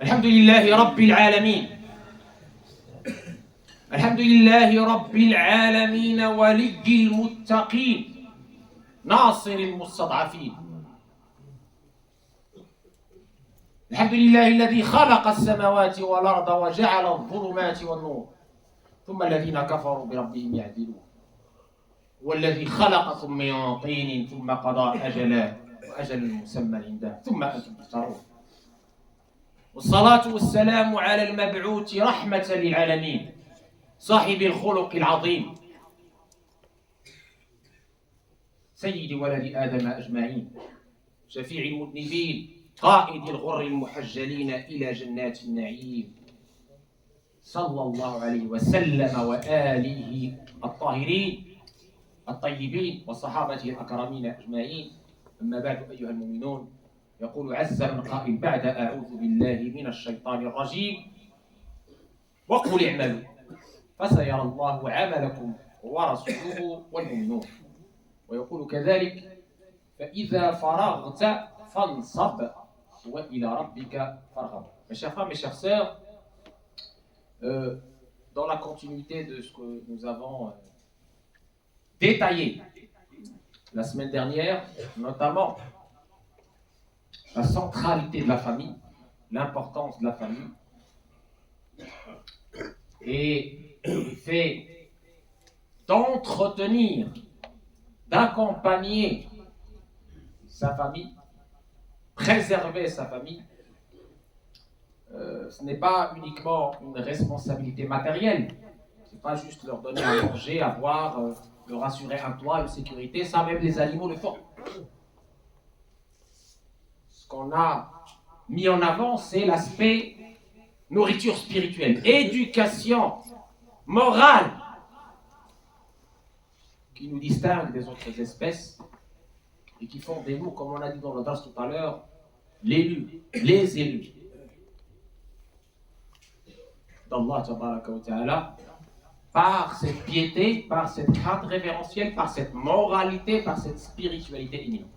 الحمد لله رب العالمين. الحمد لله رب العالمين ولي المتقين ناصر المستضعفين. الحمد لله الذي خلق السماوات والأرض وجعل الظلمات والنور ثم الذين كفروا بربهم يعدلون. والذي خلقكم من طين ثم قضى أجلا وأجل مسمى عنده ثم أنتم تفترون. والصلاة والسلام على المبعوث رحمة للعالمين صاحب الخلق العظيم سيد ولد آدم أجمعين شفيع المذنبين قائد الغر المحجلين إلى جنات النعيم صلى الله عليه وسلم وآله الطاهرين الطيبين وصحابته الأكرمين أجمعين. أما بعد أيها المؤمنون، يقول عز من قائل بعد أعوذ بالله من الشيطان الرجيم وقل اعملوا فسيرى الله عملكم ورسوله والمؤمنون. ويقول كذلك فإذا فرغت فانصب وإلى ربك فارغب. Mes chers frères, mes chères sœurs, dans la continuité de ce que nous avons détaillé la semaine dernière, notamment la centralité de la famille, l'importance de la famille et le fait d'entretenir, d'accompagner sa famille, préserver sa famille, ce n'est pas uniquement une responsabilité matérielle. Ce n'est pas juste leur donner à manger, à boire, leur assurer un toit, une sécurité. Ça, même les animaux le font. Ce qu'on a mis en avant, c'est l'aspect nourriture spirituelle, éducation morale qui nous distingue des autres espèces et qui font de nous, comme on a dit dans le dars tout à l'heure, l'élu, les élus d'Allah tabaraka wa ta'ala, par cette piété, par cette crainte révérentielle, par cette moralité, par cette spiritualité éminente.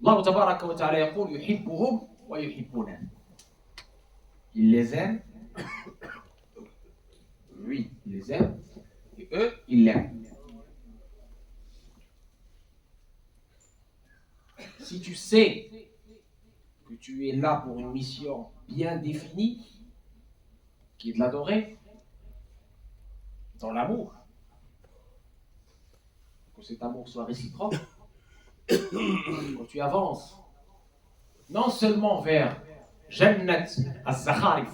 Allah tabaraka wa ta'ala yaqul yuhibbuhum wa yuhibbuna. Il les aime, lui, il les aime, et eux, ils l'aiment. Si tu sais que tu es là pour une mission bien définie, qui est de l'adorer, dans l'amour, que cet amour soit réciproque, quand tu avances, non seulement vers Jannat al-Zakharif,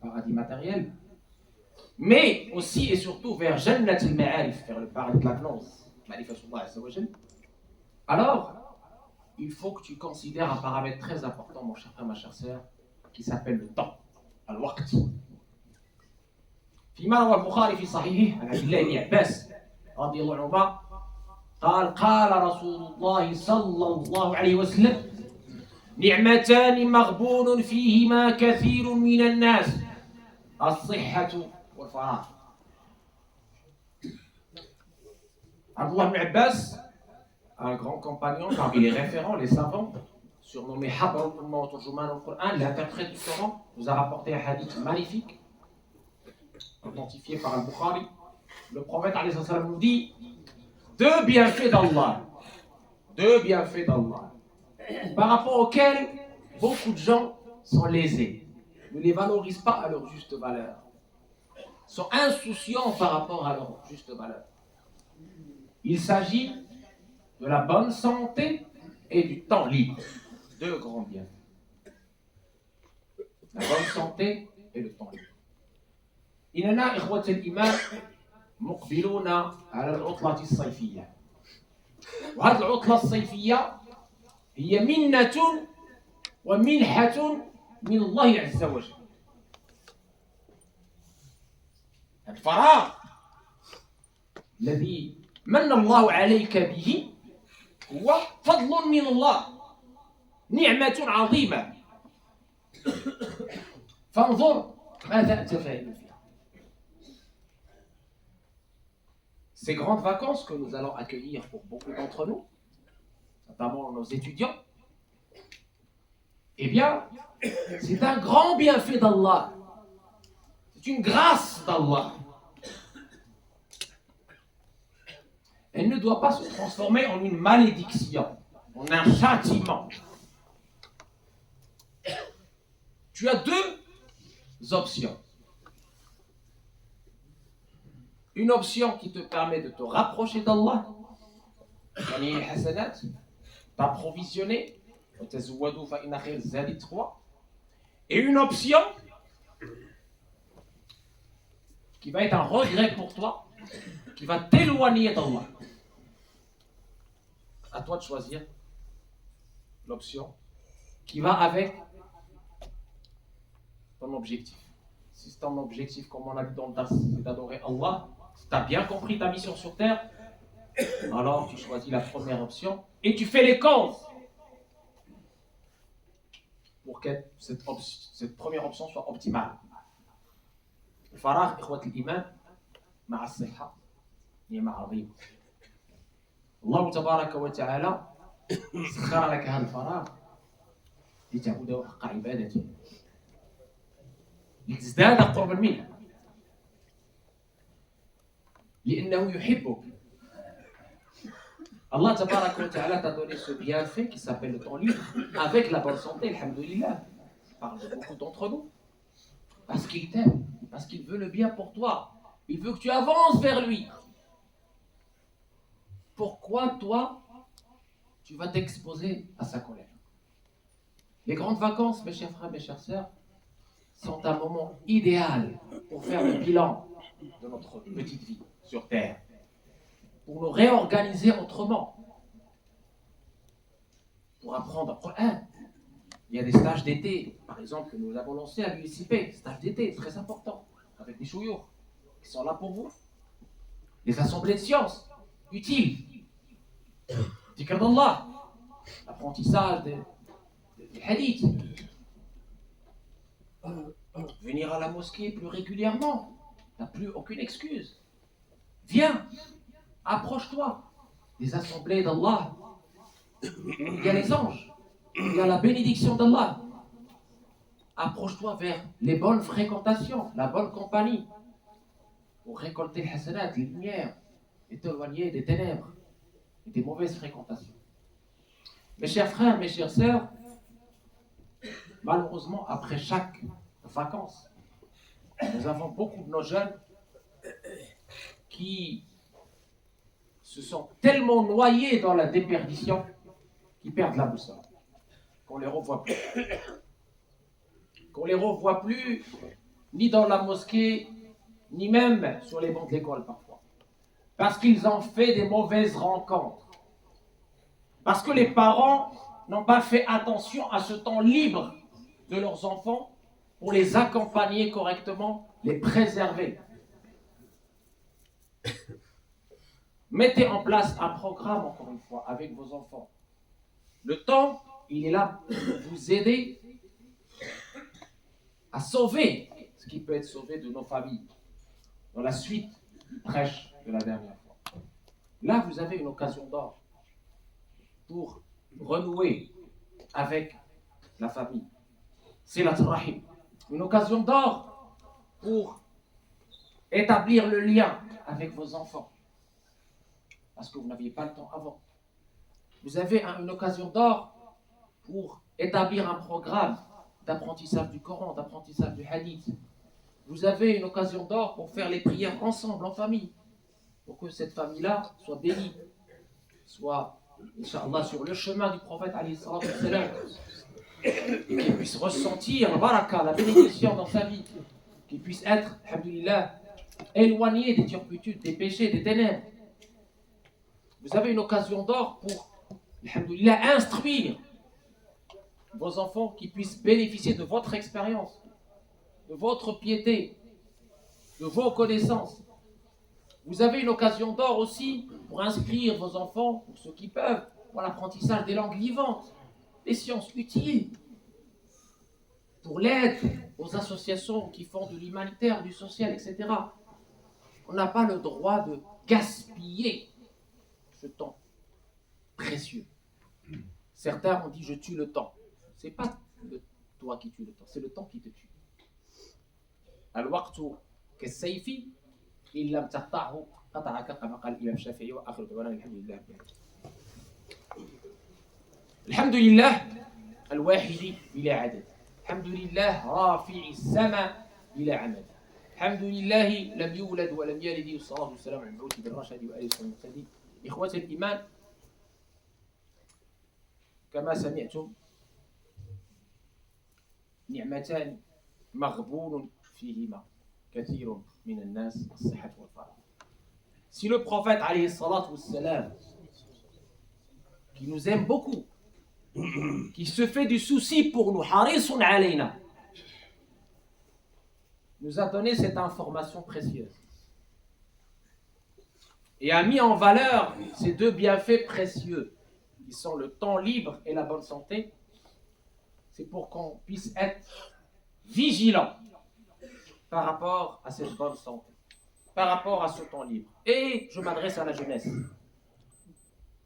paradis matériel, mais aussi et surtout vers Jannat al-Ma'arif, vers le paradis de la glance, alors, il faut que tu considères un paramètre très important, mon cher frère, ma chère sœur, qui s'appelle le temps, al-waqt. فيما روى البخاري في صحيحه عن عبد الله بن عباس رضي الله عنهما قال رسول الله صلى الله عليه وسلم نعمتان مغبون فيهما كثير من الناس الصحة والفراغ. عبد الله بن عباس, un grand compagnon parmi les référents, les savants, surnommé Habr al-Umma wa Turjuman al-Qur'an, l'interprète du Coran, nous a rapporté un hadith magnifique, authentifié par Al-Bukhari. Le prophète alayhi salam nous dit deux bienfaits d'Allah, par rapport auxquels beaucoup de gens sont lésés, ne les valorisent pas à leur juste valeur, sont insouciants par rapport à leur juste valeur. Il s'agit de la bonne santé et du temps libre. Deux grands biens. La bonne santé et le temps libre. إننا إخوة الإيمان مقبلون على العطلة الصيفية. وهذه العطلة الصيفية هي منة ومنحة من الله عز وجل. الفراغ الذي من الله عليك به هو فضل من الله، نعمة عظيمة. فانظر ماذا أنت فاعل فيها. Ces grandes vacances que nous allons accueillir pour beaucoup d'entre nous, notamment nos étudiants, Eh bien, c'est un grand bienfait d'Allah. C'est une grâce d'Allah. Elle ne doit pas se transformer en une malédiction, en un châtiment. Tu as deux options. Une option qui te permet de te rapprocher d'Allah, t'approvisionner, et une option qui va être un regret pour toi, qui va t'éloigner d'Allah. À toi de choisir l'option qui va avec ton objectif. Si ton objectif, comme on a dit dans le tas, c'est d'adorer Allah, si tu as bien compris ta mission sur terre, alors tu choisis la première option et tu fais les causes pour que cette première option soit optimale. الفراغ إخوة الإيمان مع الصحة نعمة عظيمة. الله تبارك وتعالى سخر لك هذا الفراغ لتعبده حق عبادته لتزداد قربا منه لأنه يحبك. Allah tabaraka wa ta'ala t'a donné ce bienfait qui s'appelle le temps libre avec la bonne santé, alhamdoulilah. Parle de beaucoup d'entre nous. Parce qu'il t'aime, parce qu'il veut le bien pour toi. Il veut que tu avances vers lui. Pourquoi toi, tu vas t'exposer à sa colère? Les grandes vacances, mes chers frères, mes chères sœurs, sont un moment idéal pour faire le bilan de notre petite vie sur Terre. Pour nous réorganiser autrement. Pour apprendre le Coran. Il y a des stages d'été, par exemple, que nous avons lancés à l'USIP, stages d'été, très important, avec des chouyours qui sont là pour vous. Les assemblées de sciences, utiles. Dhikr d'Allah, l'apprentissage des hadiths. Venir à la mosquée plus régulièrement, t'as plus aucune excuse. Viens, approche-toi des assemblées d'Allah. Il y a les anges. Il y a la bénédiction d'Allah. Approche-toi vers les bonnes fréquentations, la bonne compagnie, pour récolter le hasanat, les lumières, et t'éloigner des ténèbres et des mauvaises fréquentations. Mes chers frères, mes chères sœurs, malheureusement, après chaque vacances, nous avons beaucoup de nos jeunes qui se sont tellement noyés dans la déperdition qu'ils perdent la boussole. Qu'on les revoit plus. Qu'on les revoit plus, ni dans la mosquée, ni même sur les bancs de l'école parfois. Parce qu'ils ont fait des mauvaises rencontres. Parce que les parents n'ont pas fait attention à ce temps libre de leurs enfants pour les accompagner correctement, les préserver. Mettez en place un programme, encore une fois, avec vos enfants. Le temps, il est là pour vous aider à sauver ce qui peut être sauvé de nos familles. Dans la suite du prêche de la dernière fois. Là, vous avez une occasion d'or pour renouer avec la famille. C'est la Rahim. Une occasion d'or pour établir le lien avec vos enfants. Parce que vous n'aviez pas le temps avant. Vous avez une occasion d'or pour établir un programme d'apprentissage du Coran, d'apprentissage du Hadith. Vous avez une occasion d'or pour faire les prières ensemble, en famille, pour que cette famille-là soit bénie, soit, Inch'Allah, sur le chemin du prophète, et qu'il puisse ressentir la baraka, la bénédiction dans sa vie, qu'il puisse être, alhamdoulilah, éloigné des turpitudes, des péchés, des ténèbres. Vous avez une occasion d'or pour, alhamdoulilah, instruire vos enfants qui puissent bénéficier de votre expérience, de votre piété, de vos connaissances. Vous avez une occasion d'or aussi pour inscrire vos enfants, pour ceux qui peuvent, pour l'apprentissage des langues vivantes, des sciences utiles, pour l'aide aux associations qui font de l'humanitaire, du social, etc. On n'a pas le droit de gaspiller ce temps précieux. Certains ont dit je tue le temps. C'est pas toi qui tue le temps, c'est le temps qui te tue. Al-waqtu كالسيف إن لم تقطعه قطعك كما قال الإمام الشافعي وآخر دعوانا الحمد لله. الحمد لله الواحد بلا عدد. الحمد لله رافع السماء بلا عمد. الحمد لله لم يولد ولم يلد والصلاة والسلام على المبعوث بالرشد وآله وصحبه المهتدين. إخوة الإيمان كما سمعتم نعمتان مغبون فيهما كثير من الناس الصحة والفراغ. Si le prophète alayhi salatu wassalam, qui nous aime beaucoup, qui se fait du souci pour nous, harisun alayna, nous a donné cette information précieuse et a mis en valeur ces deux bienfaits précieux qui sont le temps libre et la bonne santé. C'est pour qu'on puisse être vigilant par rapport à cette bonne santé, par rapport à ce temps libre. Et je m'adresse à la jeunesse.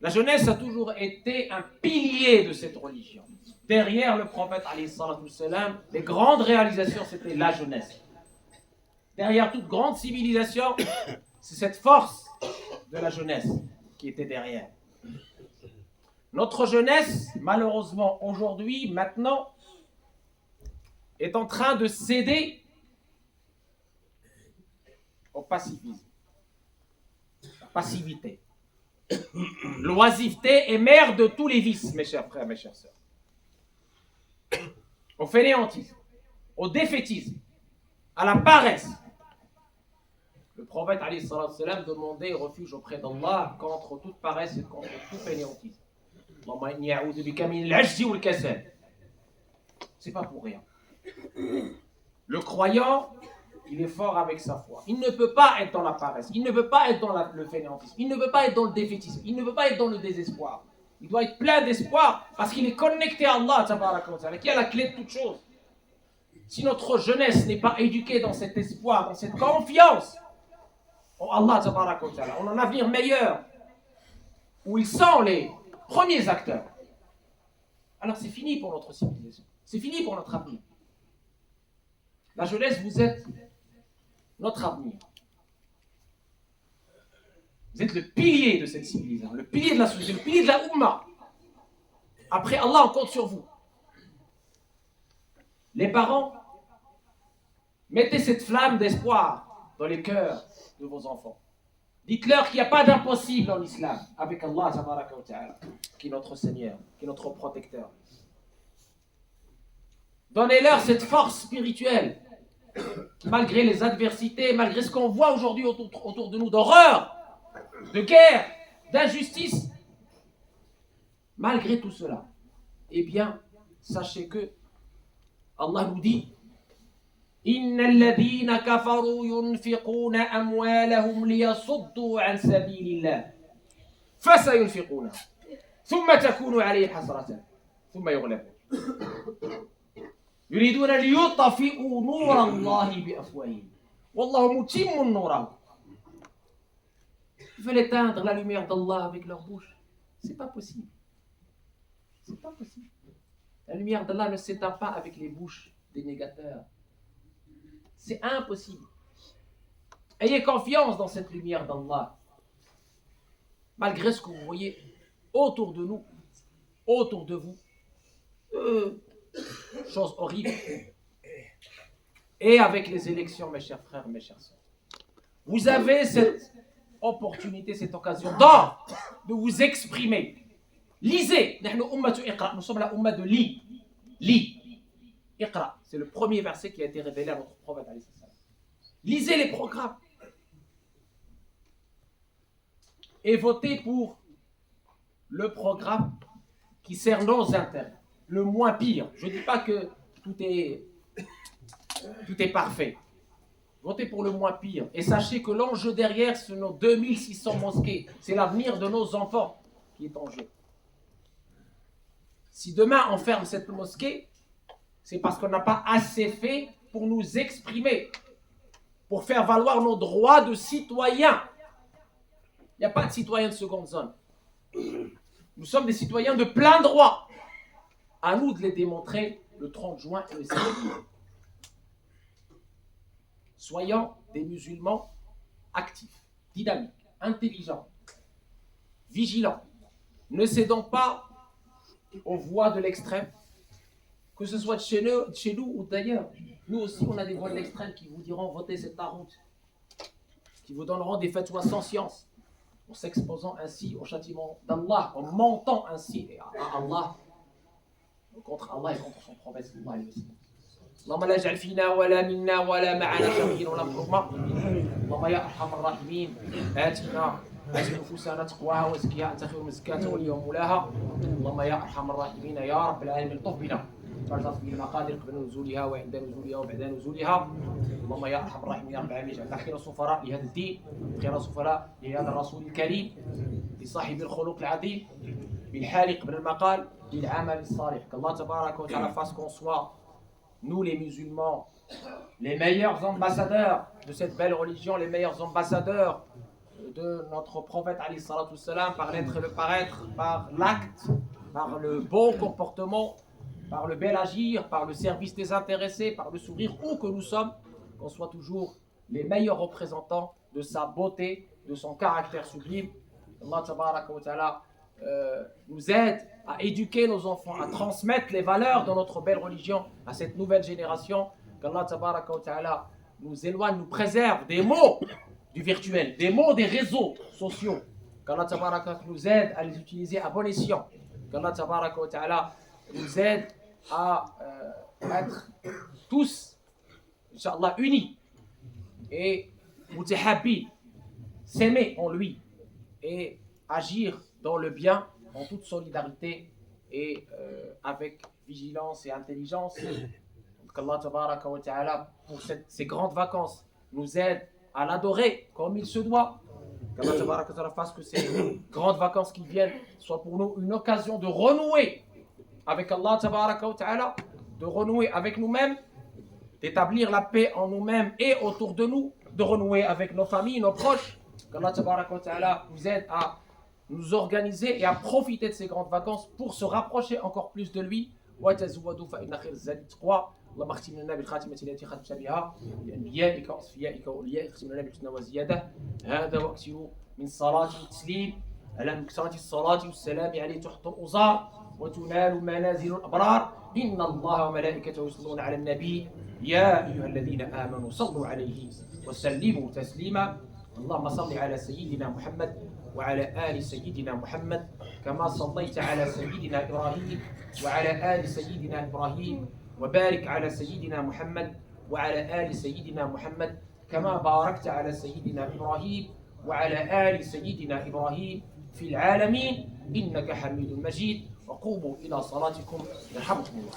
La jeunesse a toujours été un pilier de cette religion. Derrière le prophète, les grandes réalisations, c'était la jeunesse. Derrière toute grande civilisation, c'est cette force de la jeunesse qui était derrière. Notre jeunesse, malheureusement, aujourd'hui, maintenant, est en train de céder au pacifisme, la passivité. L'oisiveté est mère de tous les vices, mes chers frères, mes chères sœurs. Au fainéantisme, au défaitisme, à la paresse. Le prophète alayhi salatu wassalam demandait refuge auprès d'Allah contre toute paresse et contre tout fainéantisme. C'est pas pour rien. Le croyant, il est fort avec sa foi. Il ne peut pas être dans la paresse. Il ne peut pas être dans le fainéantisme. Il ne peut pas être dans le défaitisme. Il ne peut pas être dans le désespoir. Il doit être plein d'espoir parce qu'il est connecté à Allah, qui a la clé de toute chose. Si notre jeunesse n'est pas éduquée dans cet espoir, dans cette confiance en Allah, en un avenir meilleur, où ils sont les premiers acteurs, alors c'est fini pour notre civilisation. C'est fini pour notre avenir. La jeunesse, vous êtes notre avenir. Vous êtes le pilier de cette civilisation, le pilier de la société, le pilier de la Ummah. Après, Allah, on compte sur vous. Les parents, mettez cette flamme d'espoir dans les cœurs de vos enfants. Dites-leur qu'il n'y a pas d'impossible en islam avec Allah, qui est notre Seigneur, qui est notre protecteur. Donnez-leur cette force spirituelle, malgré les adversités, malgré ce qu'on voit aujourd'hui autour de nous, d'horreur, de guerre, d'injustice. Malgré tout cela, eh bien, sachez que Allah nous dit إن الذين كفروا ينفقون أموالهم ليصدوا عن سبيل الله فسينفقونها ثم تكون عليهم حسرة ثم يغلبون يريدون ليطفئوا نور الله بأفواههم والله متم نوره. Ils veulent éteindre la lumière d'Allah avec leur bouche. C'est pas possible. C'est pas possible. La lumière d'Allah ne s'éteint pas avec les bouches des négateurs. C'est impossible. Ayez confiance dans cette lumière d'Allah. Malgré ce que vous voyez autour de nous, autour de vous, choses horribles. Et avec les élections, mes chers frères, mes chères sœurs, vous avez cette opportunité, cette occasion d'or de vous exprimer. Lisez. Nous sommes la Ummah de lit. Lis. Iqra, c'est le premier verset qui a été révélé à notre prophète. Lisez les programmes et votez pour le programme qui sert nos intérêts, le moins pire. Je ne dis pas que tout est parfait. Votez pour le moins pire et sachez que l'enjeu derrière, c'est nos 2600 mosquées. C'est l'avenir de nos enfants qui est en jeu. Si demain on ferme cette mosquée, c'est parce qu'on n'a pas assez fait pour nous exprimer, pour faire valoir nos droits de citoyens. Il n'y a pas de citoyens de seconde zone. Nous sommes des citoyens de plein droit. À nous de les démontrer le 30 juin et le 7 juillet. Soyons des musulmans actifs, dynamiques, intelligents, vigilants. Ne cédons pas aux voix de l'extrême, que ce soit de chez nous ou d'ailleurs. Nous aussi, on a des voix de l'extrême qui vous diront votez cette route, qui vous donneront des fatwas sans science, en s'exposant ainsi au châtiment d'Allah, en mentant ainsi à Allah, contre Allah et contre son prophète sallallahu alayhi wa sallam. اللهم لا اجعل فينا ولا منا ولا معنا شقيا ولا محروما اللهم يا ارحم الراحمين ات نفوسنا تقواها وزكيها انت خير من زكاتها وليها ومولاها اللهم يا ارحم الراحمين يا رب العالمين الطف بنا فارزق بالمقادير قبل نزولها وعند نزولها وبعد نزولها اللهم يا ارحم الراحمين يا رب العالمين اجعلنا خير سفراء لهذا الدين خير سفراء لهذا الرسول الكريم لصاحب الخلق العظيم بالحال قبل المقال بالعمل الصالح qu'Allah تبارك وتعالى fasse qu'on soit nous les musulmans, les meilleurs ambassadeurs de cette belle religion, les meilleurs ambassadeurs de notre prophète alayhi salatu wassalam, par l'être et le paraître, par l'acte, par le bon comportement, par le bel agir, par le service désintéressé, par le sourire, où que nous sommes, qu'on soit toujours les meilleurs représentants de sa beauté, de son caractère sublime. Allah tabaraka wa ta'ala nous aide à éduquer nos enfants, à transmettre les valeurs de notre belle religion à cette nouvelle génération. Qu'Allah tabaraka wa ta'ala nous éloigne, nous préserve des mots du virtuel, des mots des réseaux sociaux. Qu'Allah tabaraka wa ta'ala nous aide à les utiliser à bon escient. Qu'Allah tabaraka wa ta'ala nous aide à être tous, Inch'Allah, unis et mutahabbi, s'aimer en lui et agir dans le bien en toute solidarité et avec vigilance et intelligence. Qu'Allah tabaraka wa ta'ala pour ces grandes vacances nous aide à l'adorer comme il se doit. Qu'Allah tabaraka wa ta'ala fasse que ces grandes vacances qui viennent soient pour nous une occasion de renouer avec Allah tabaraka wa ta'ala, de renouer avec nous-mêmes, d'établir la paix en nous-mêmes et autour de nous, de renouer avec nos familles, nos proches. Qu'Allah tabaraka wa ta'ala nous aide à nous organiser et à profiter de ces grandes vacances pour se rapprocher encore plus de lui. وتزودوا فإن خير الزاد التقوى اللهم اختم لنا بالخاتمة التي ختمت بها لأنبيائك وأصفيائك وأوليائك اختم لنا بالحسنى والزيادة هذا واكثروا من صلاة والتسليم على مكثرة الصلاة والسلام عليه تحط الأوزار وتنال منازل الأبرار إن الله وملائكته يصلون على النبي يا أيها الذين آمنوا صلوا عليه وسلموا تسليما اللهم صل على سيدنا محمد وعلى آل سيدنا محمد كما صليت على سيدنا إبراهيم وعلى آل سيدنا إبراهيم وبارك على سيدنا محمد وعلى آل سيدنا محمد كما باركت على سيدنا إبراهيم وعلى آل سيدنا إبراهيم في العالمين إنك حميد مجيد وقوموا إلى صلاتكم يرحمكم الله